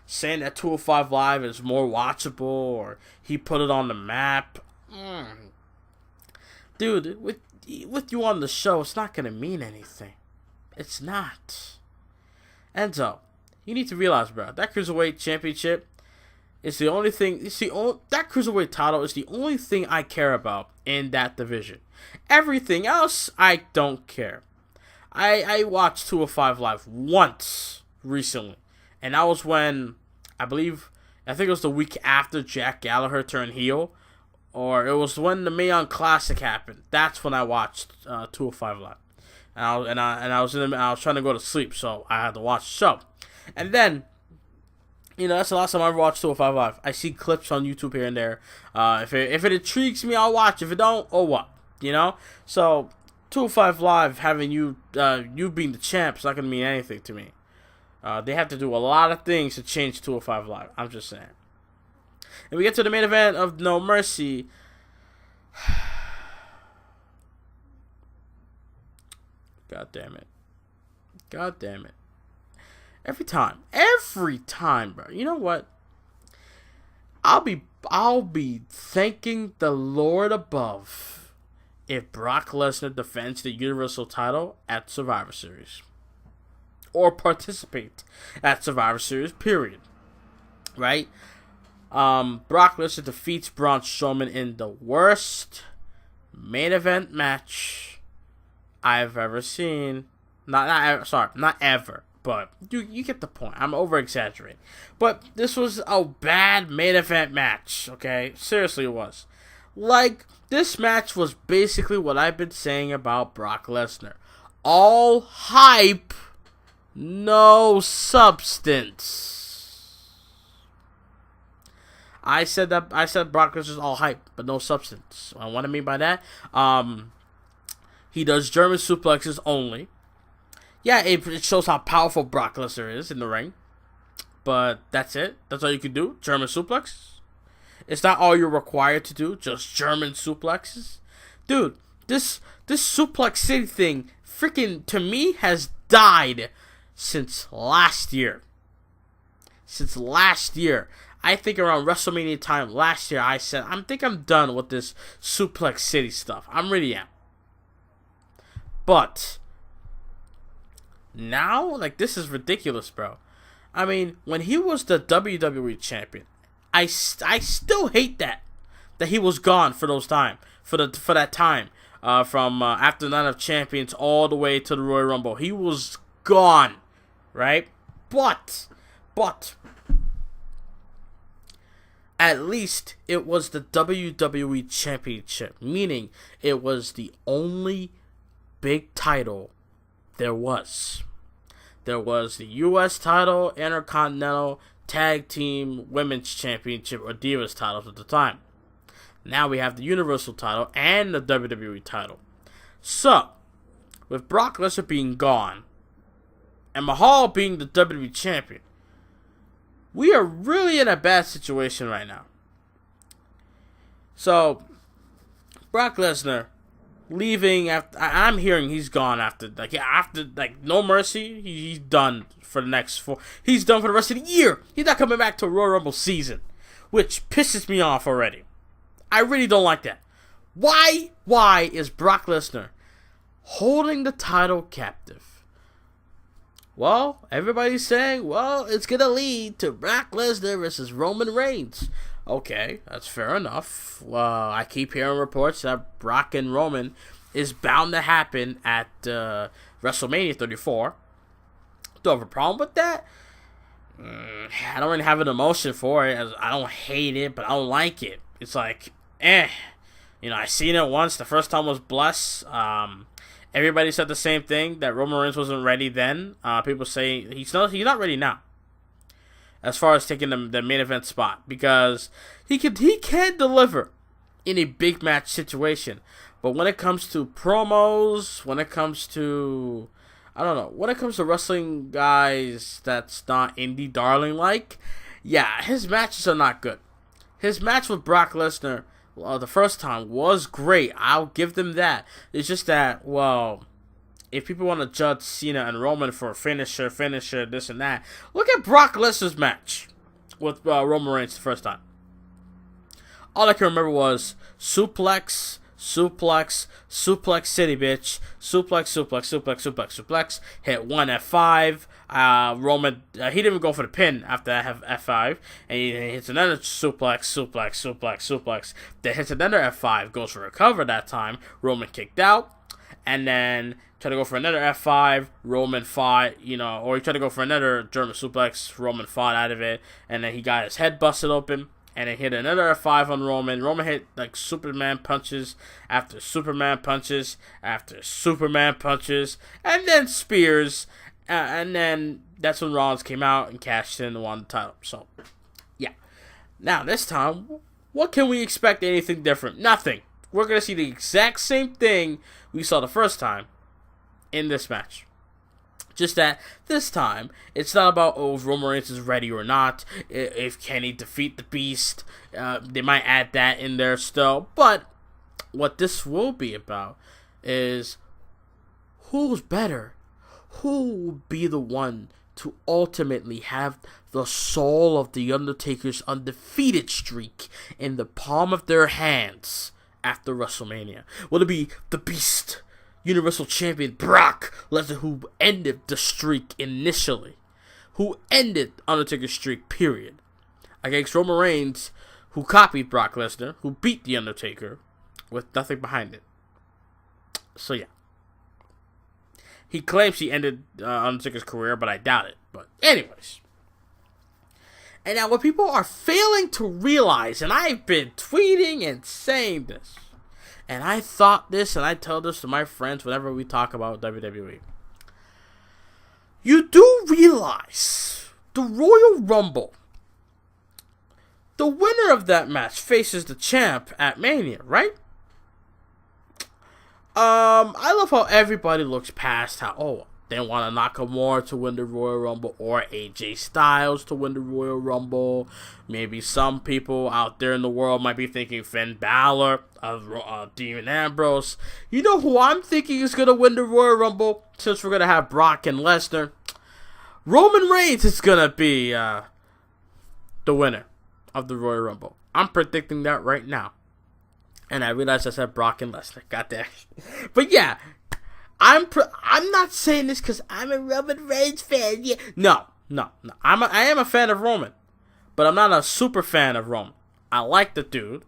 saying that 205 Live is more watchable or he put it on the map, dude, with you on the show, it's not gonna mean anything. It's not. Enzo, you need to realize, bro, that Cruiserweight Championship is the only thing. That Cruiserweight title is the only thing I care about in that division. Everything else, I don't care. I watched 205 Live once recently, and that was when I think it was the week after Jack Gallagher turned heel, or it was when the Mae Young Classic happened. That's when I watched 205 Live, and I was trying to go to sleep, so I had to watch the show, and then. That's the last time I ever watched 205 Live. I see clips on YouTube here and there. If it intrigues me, I'll watch. If it don't, oh what? So 205 Live having you being the champ is not gonna mean anything to me. They have to do a lot of things to change 205 Live. I'm just saying. And we get to the main event of No Mercy. God damn it. Every time, bro. You know what? I'll be thanking the Lord above if Brock Lesnar defends the Universal title at Survivor Series, or participate at Survivor Series. Period. Right? Brock Lesnar defeats Braun Strowman in the worst main event match I've ever seen. Not ever. But you get the point. I'm over-exaggerating. But this was a bad main event match, okay? Seriously, it was. Like, this match was basically what I've been saying about Brock Lesnar. All hype, no substance. I said Brock Lesnar's all hype, but no substance. What I mean by that? He does German suplexes only. Yeah, it shows how powerful Brock Lesnar is in the ring. But that's it. That's all you can do. German suplex. It's not all you're required to do. Just German suplexes. Dude, this Suplex City thing, freaking, to me, has died since last year. I think around WrestleMania time last year, I said, I think I'm done with this Suplex City stuff. I'm really am. But now, like, this is ridiculous, bro. I mean, when he was the WWE champion, I still hate that he was gone for that time, from after Night of Champions all the way to the Royal Rumble. He was gone, right? But at least it was the WWE Championship, meaning it was the only big title there was. There was the U.S. title, Intercontinental, Tag Team, Women's Championship, or Divas titles at the time. Now we have the Universal title and the WWE title. So, with Brock Lesnar being gone, and Mahal being the WWE champion, we are really in a bad situation right now. So, Brock Lesnar leaving after, I'm hearing he's gone after No Mercy. He's done for the next 4. He's done for the rest of the year. He's not coming back to Royal Rumble season, which pisses me off already. I really don't like that. Why is Brock Lesnar holding the title captive? Well, everybody's saying, it's gonna lead to Brock Lesnar versus Roman Reigns. Okay, that's fair enough. I keep hearing reports that Brock and Roman is bound to happen at WrestleMania 34. Do I have a problem with that? I don't really have an emotion for it. I don't hate it, but I don't like it. It's like, I seen it once. The first time was Bless. Everybody said the same thing, that Roman Reigns wasn't ready then. People say he's not ready now, as far as taking the main event spot, because he can deliver in a big match situation, but when it comes to promos, when it comes to wrestling guys that's not indie darling like, yeah, his matches are not good. His match with Brock Lesnar, the first time, was great. I'll give them that. It's just that, if people want to judge Cena and Roman for finisher, this and that, look at Brock Lesnar's match with Roman Reigns the first time. All I can remember was suplex city, bitch. Suplex. Hit one F5. Roman, he didn't even go for the pin after F5. And he hits another suplex. Then hits another F5. Goes for recover that time. Roman kicked out. And then tried to go for another F5. Roman fought, or he tried to go for another German suplex. Roman fought out of it. And then he got his head busted open. And then hit another F5 on Roman. Roman hit like Superman punches after Superman punches after Superman punches. And then spears. And then that's when Rollins came out and cashed in and won the title. So, yeah. Now, this time, what can we expect anything different? Nothing. We're going to see the exact same thing we saw the first time in this match. Just that this time, it's not about, if Roman Reigns is ready or not, if can he defeat the Beast. They might add that in there still. But what this will be about is who's better? Who will be the one to ultimately have the soul of The Undertaker's undefeated streak in the palm of their hands after WrestleMania? Will it be the Beast, Universal Champion Brock Lesnar, who ended the streak initially, who ended Undertaker's streak, period, against Roman Reigns, who copied Brock Lesnar, who beat The Undertaker with nothing behind it? So yeah. He claims he ended Undertaker's career, but I doubt it. But anyways. And now what people are failing to realize, and I've been tweeting and saying this, and I thought this, and I tell this to my friends whenever we talk about WWE. You do realize the Royal Rumble, the winner of that match faces the champ at Mania, right? I love how everybody looks past how, they want Nakamura to win the Royal Rumble, or AJ Styles to win the Royal Rumble. Maybe some people out there in the world might be thinking Finn Balor, Dean Ambrose. You know who I'm thinking is going to win the Royal Rumble, since we're going to have Brock and Lesnar? Roman Reigns is going to be the winner of the Royal Rumble. I'm predicting that right now. And I realized I said Brock and Lesnar. Got that. But yeah, I'm not saying this because I'm a Roman Reigns fan. Yeah. No. I am a fan of Roman, but I'm not a super fan of Roman. I like the dude.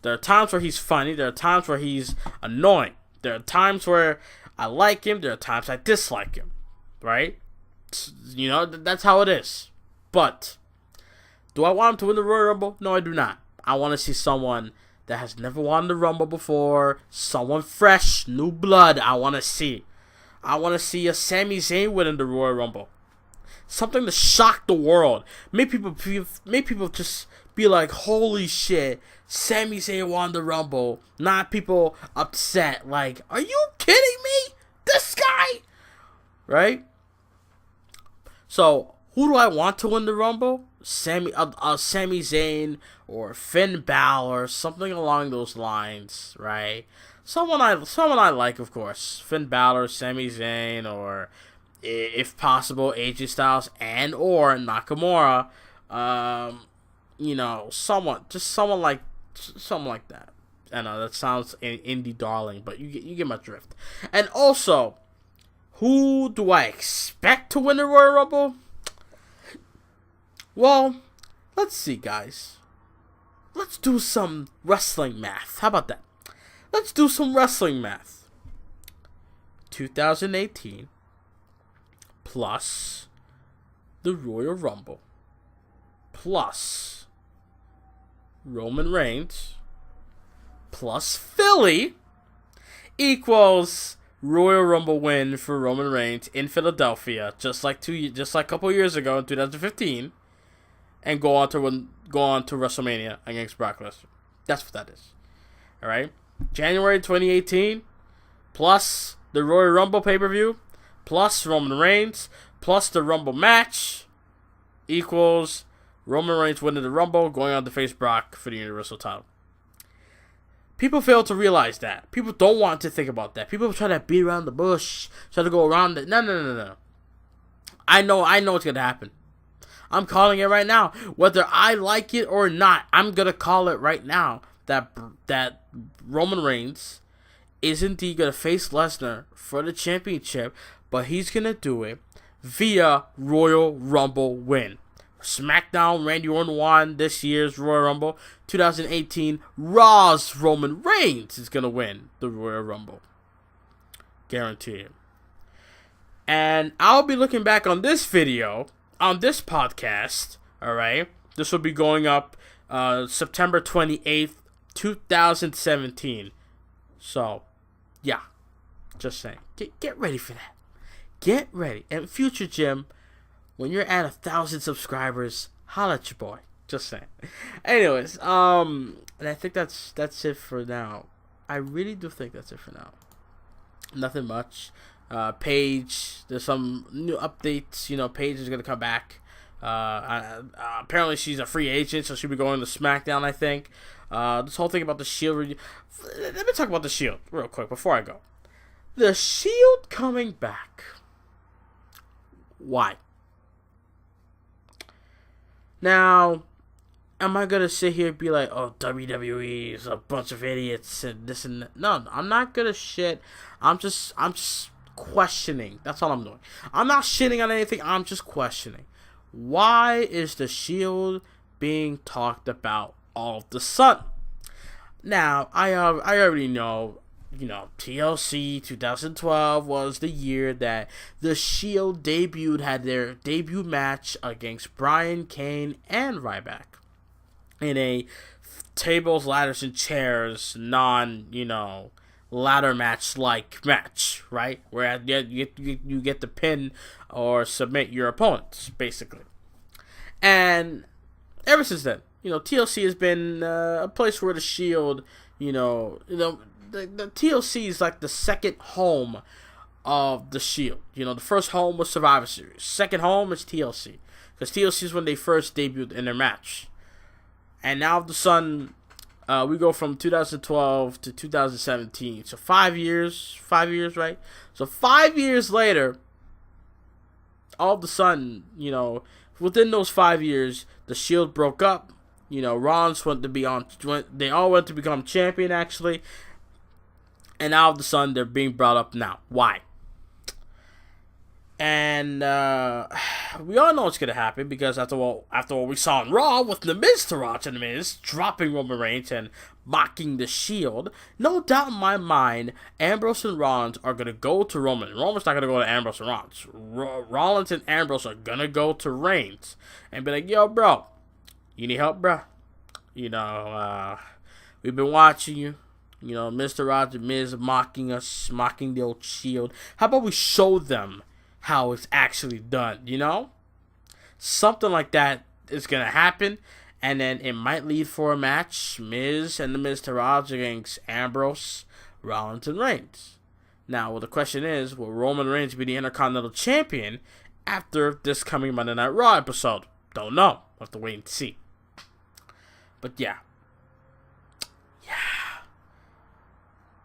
There are times where he's funny. There are times where he's annoying. There are times where I like him. There are times I dislike him. Right? That's how it is. But do I want him to win the Royal Rumble? No, I do not. I want to see someone that has never won the Rumble before, someone fresh, new blood. I want to see a Sami Zayn winning the Royal Rumble. Something to shock the world. Make people just be like, holy shit, Sami Zayn won the Rumble. Not people upset like, are you kidding me? This guy? Right? So, who do I want to win the Rumble? Sami Zayn or Finn Balor, something along those lines, right? Someone I like, of course. Finn Balor, Sami Zayn, or if possible, AJ Styles and or Nakamura. Someone like that. I know that sounds indie darling, but you get my drift. And also, who do I expect to win the Royal Rumble? Well, let's see, guys. let's do some wrestling math. How about that? Let's do some wrestling math. 2018 plus the Royal Rumble plus Roman Reigns plus Philly equals Royal Rumble win for Roman Reigns in Philadelphia, just like a couple years ago in 2015, and go on to WrestleMania against Brock Lesnar. That's what that is. All right, January 2018 plus the Royal Rumble pay-per-view plus Roman Reigns plus the Rumble match equals Roman Reigns winning the Rumble, going on to face Brock for the Universal title. People fail to realize that. People don't want to think about that. People try to beat around the bush, try to go around it. No. I know what's going to happen. I'm calling it right now. Whether I like it or not, I'm going to call it right now that Roman Reigns is indeed going to face Lesnar for the championship, but he's going to do it via Royal Rumble win. SmackDown, Randy Orton won this year's Royal Rumble. 2018, Raw's Roman Reigns is going to win the Royal Rumble. Guaranteed. And I'll be looking back on this video, on this podcast, alright? This will be going up September 28th, 2017. So, yeah. Just saying. Get ready for that. Get ready. And future Jim, when you're at 1,000 subscribers, holla at your boy. Just saying. Anyways, and I think that's it for now. I really do think that's it for now. Nothing much. Paige, there's some new updates. You know, Paige is gonna come back. Apparently she's a free agent, so she'll be going to SmackDown, I think. This whole thing about the Shield. Let me talk about the Shield real quick before I go. The Shield coming back. Why? Now, am I gonna sit here and be like, oh, WWE is a bunch of idiots and this and that? No, I'm not gonna shit. I'm just questioning. That's all I'm doing. I'm not shitting on anything. I'm just questioning. Why is the Shield being talked about all of the sudden? Now, I already know, you know, TLC 2012 was the year that the Shield had their debut match against Bryan, Kane, and Ryback in a tables, ladders, and chairs ladder match right? Where you get to pin or submit your opponents, basically. And ever since then, you know, TLC has been a place where the Shield, the TLC is like the second home of the Shield. You know, the first home was Survivor Series. Second home is TLC. Because TLC is when they first debuted in their match. And now all of a sudden, we go from 2012 to 2017. So 5 years, right? So 5 years later, all of a sudden, you know, within those 5 years, the Shield broke up. You know, Rollins they all went to become champion, actually. And now all of a sudden, they're being brought up now. Why? And we all know what's going to happen, because after what we saw on Raw with The Miz to Raw and The Miz dropping Roman Reigns and mocking the Shield, no doubt in my mind, Ambrose and Rollins are going to go to Roman. Roman's not going to go to Ambrose and Rollins. Rollins and Ambrose are going to go to Reigns and be like, yo, bro, you need help, bro? You know, we've been watching you. You know, Mr. Roger, Miz mocking us, mocking the old Shield. How about we show them how it's actually done, you know? Something like that is going to happen, and then it might lead for a match, Miz and the Mr. Roger against Ambrose, Rollins, and Reigns. Now, well, the question is, will Roman Reigns be the Intercontinental Champion after this coming Monday Night Raw episode? Don't know. We'll have to wait and see. But yeah.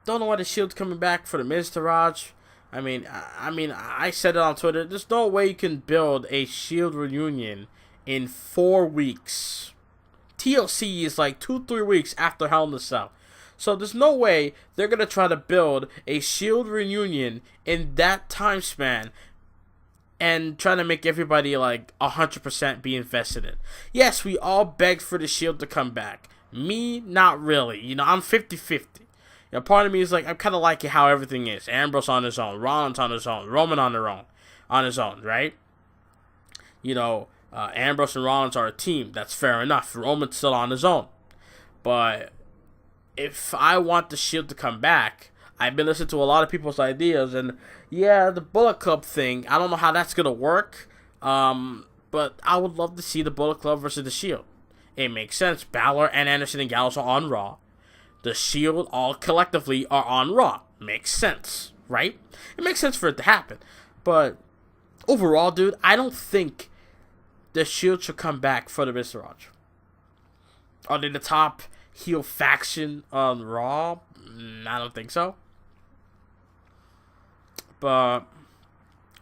Don't know why the Shield's coming back for the Mr. Raj. I mean, I said it on Twitter. There's no way you can build a Shield reunion in 4 weeks. TLC is like 2-3 weeks after Hell in a Cell. So there's no way they're going to try to build a Shield reunion in that time span and trying to make everybody like 100% be invested in. Yes, we all begged for the Shield to come back. Me, not really. You know, I'm 50-50. You know, part of me is like, I'm kind of liking how everything is. Ambrose on his own, Rollins on his own, Roman on his own, right? You know, Ambrose and Rollins are a team. That's fair enough. Roman's still on his own. But if I want the Shield to come back, I've been listening to a lot of people's ideas, and yeah, the Bullet Club thing, I don't know how that's gonna work. But I would love to see the Bullet Club versus the Shield. It makes sense. Balor and Anderson and Gallows are on Raw. The Shield all collectively are on Raw. Makes sense, right? It makes sense for it to happen. But overall, dude, I don't think the Shield should come back for the Viscerage. Are they the top heel faction on Raw? I don't think so. But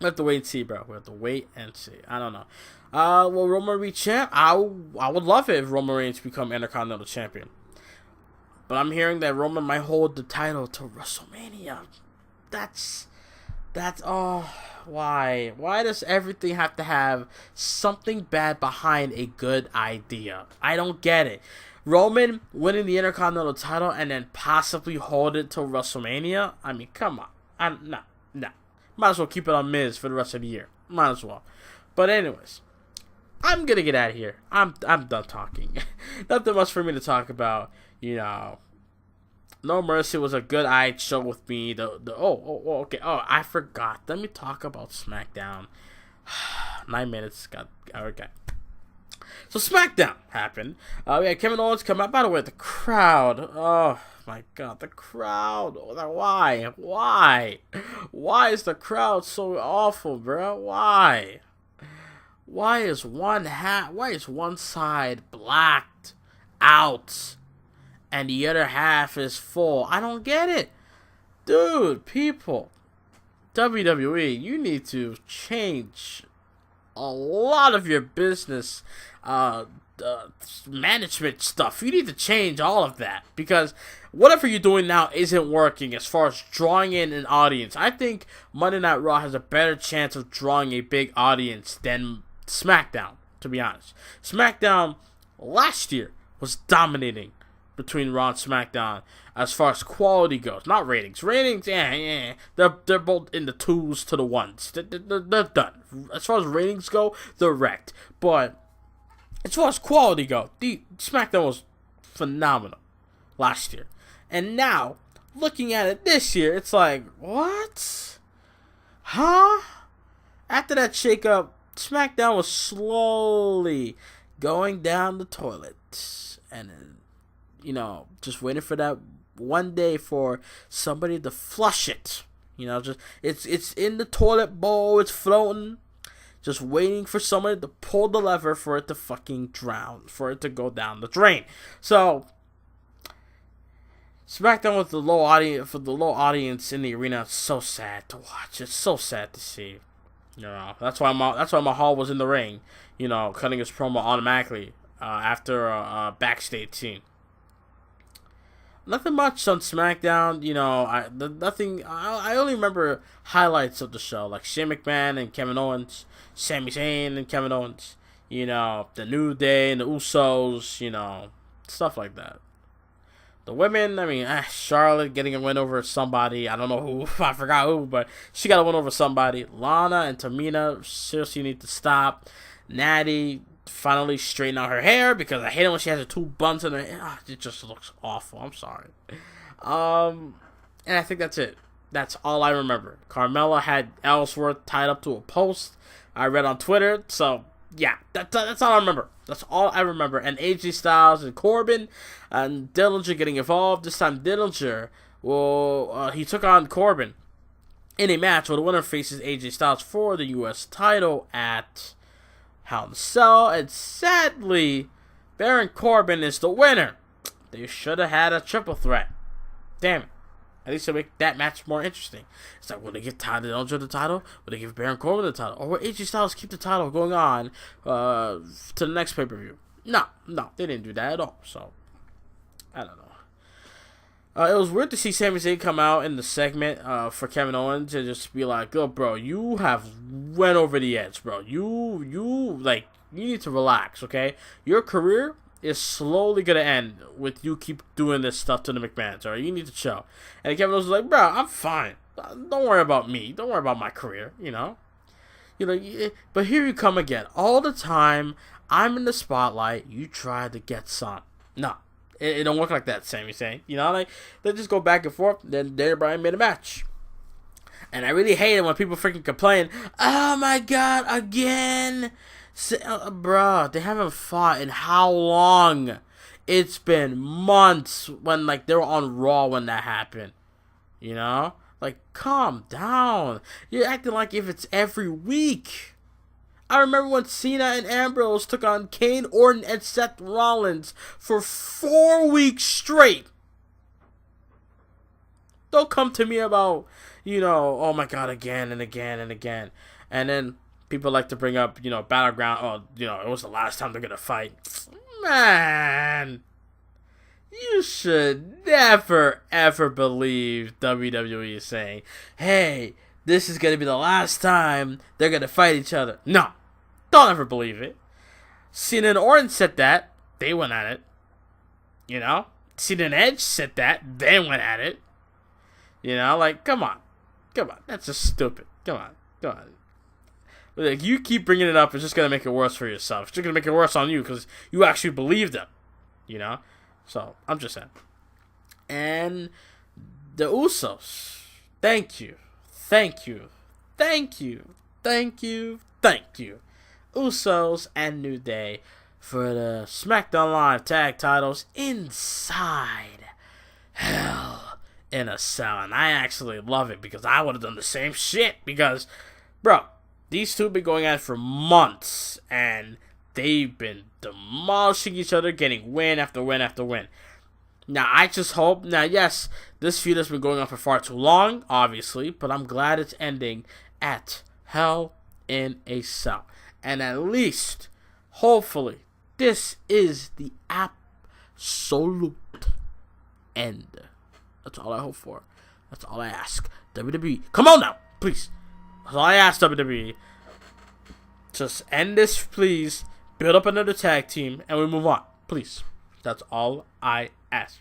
we have to wait and see, bro. We have to wait and see. I don't know. Will Roman Reigns champ? I would love it if Roman Reigns become Intercontinental Champion. But I'm hearing that Roman might hold the title till WrestleMania. That's why? Why does everything have to have something bad behind a good idea? I don't get it. Roman winning the Intercontinental title and then possibly hold it till WrestleMania? I mean, come on. No. Might as well keep it on Miz for the rest of the year. Might as well. But anyways, I'm gonna get out of here. I'm done talking. Nothing much for me to talk about. You know, No Mercy was a good show with me. Okay. Oh, I forgot. Let me talk about SmackDown. 9 minutes. Okay. So SmackDown happened. We had Kevin Owens come out. By the way, the crowd. Oh my God, the crowd. Why? Why is the crowd so awful, bro? Why? Why is one side blacked out and the other half is full? I don't get it, dude. People, WWE, you need to change a lot of your business management stuff. You need to change all of that, because whatever you're doing now isn't working as far as drawing in an audience. I think Monday Night Raw has a better chance of drawing a big audience than SmackDown, to be honest. SmackDown last year was dominating between Raw and SmackDown as far as quality goes. Not ratings. Ratings, yeah. They're both in the 2s to the 1s. They're done. As far as ratings go, they're wrecked. But as far as quality go, the SmackDown was phenomenal last year. And now, looking at it this year, it's like, what? Huh? After that shakeup, SmackDown was slowly going down the toilet. And, you know, just waiting for that one day for somebody to flush it. You know, just it's in the toilet bowl, it's floating. Just waiting for somebody to pull the lever for it to fucking drown, for it to go down the drain. So, SmackDown with the low audience in the arena, it's so sad to watch. It's so sad to see. You know, that's why Mahal was in the ring. You know, cutting his promo automatically after a backstage scene. Nothing much on SmackDown. You know, I only remember highlights of the show, like Shane McMahon and Kevin Owens, Sami Zayn and Kevin Owens. You know, the New Day and the Usos. You know, stuff like that. The women, I mean, Charlotte getting a win over somebody. I don't know who. I forgot who, but she got a win over somebody. Lana and Tamina seriously need to stop. Natty finally straighten out her hair, because I hate it when she has her 2 buns in her hair. It just looks awful. I'm sorry. And I think that's it. That's all I remember. Carmella had Ellsworth tied up to a post I read on Twitter. So, yeah, that's all I remember. That's all I remember. And AJ Styles and Corbin and Dillinger getting involved. This time Dillinger, he took on Corbin in a match where the winner faces AJ Styles for the U.S. title at Hell in a Cell, and sadly, Baron Corbin is the winner. They should have had a triple threat. Damn it. At least to make that match more interesting. It's like, will they give Tyler Dillinger the title? Will they give Baron Corbin the title? Or will AJ Styles keep the title going on to the next pay-per-view? No, they didn't do that at all. So, I don't know. It was weird to see Sami Zayn come out in the segment for Kevin Owens and just be like, "Oh, bro, you have went over the edge, bro. You need to relax, okay? Your career is slowly gonna end with you keep doing this stuff to the McMahons. Alright, you need to chill. And Kevin Owens was like, bro, I'm fine. Don't worry about me. Don't worry about my career. You know. But here you come again. All the time I'm in the spotlight, you try to get some. No, it don't work like that. Sami Zayn. You know, like they just go back and forth. Then Daniel Bryan made a match. And I really hate it when people freaking complain, oh my god, again. Bruh, they haven't fought in how long? It's been months when, like, they were on Raw when that happened. You know? Like, calm down. You're acting like if it's every week. I remember when Cena and Ambrose took on Kane, Orton, and Seth Rollins for 4 weeks straight. Don't come to me about, oh my god, again and again and again. And then people like to bring up, Battleground. Oh, it was the last time they're going to fight. Man, you should never, ever believe WWE is saying, hey, this is going to be the last time they're going to fight each other. No, don't ever believe it. Cena and Orton said that. They went at it. Cena and Edge said that. They went at it. Like, come on. That's just stupid. Come on. Like, you keep bringing it up, it's just going to make it worse for yourself. It's just going to make it worse on you because you actually believe them. So, I'm just saying. And the Usos. Thank you. Usos and New Day for the SmackDown Live tag titles inside Hell in a Cell. And I actually love it because I would have done the same shit because, bro, these two have been going at it for months and they've been demolishing each other, getting win after win after win. Now, I just hope, yes, this feud has been going on for far too long, obviously, but I'm glad it's ending at Hell in a Cell. And at least, hopefully, this is the absolute end. That's all I hope for. That's all I ask. WWE, come on now, please. That's all I ask, WWE. Just end this, please. Build up another tag team, and we move on. Please. That's all I ask.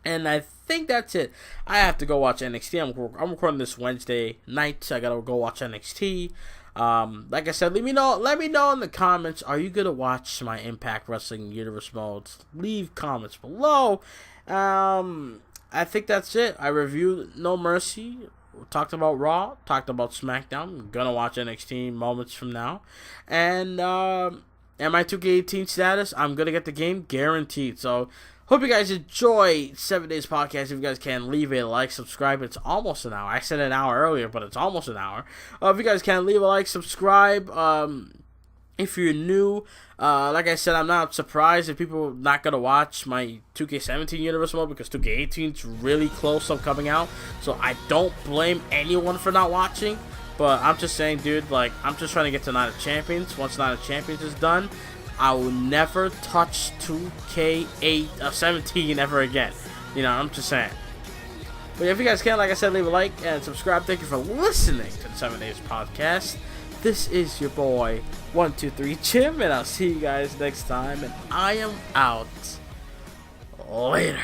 And I think that's it. I have to go watch NXT. I'm recording this Wednesday night. So I gotta go watch NXT. Like I said, let me know in the comments. Are you gonna watch my Impact Wrestling Universe modes? Leave comments below. I think that's it. I reviewed No Mercy. Talked about Raw. Talked about SmackDown. I'm gonna watch NXT moments from now. And my 2K18 status, I'm gonna get the game guaranteed. So hope you guys enjoy 7 Days Podcast. If you guys can, leave a like, subscribe. It's almost an hour. I said an hour earlier, but it's almost an hour. If you guys can, leave a like, subscribe. If you're new, like I said, I'm not surprised if people are not going to watch my 2K17 Universe mode because 2K18 is really close on coming out. So I don't blame anyone for not watching. But I'm just saying, dude, like, I'm just trying to get to Night of Champions. Once Night of Champions is done, I will never touch 2K17 ever again. I'm just saying. But if you guys can, like I said, leave a like and subscribe. Thank you for listening to the 7 Days Podcast. This is your boy, 123 Jim, and I'll see you guys next time. And I am out. Later.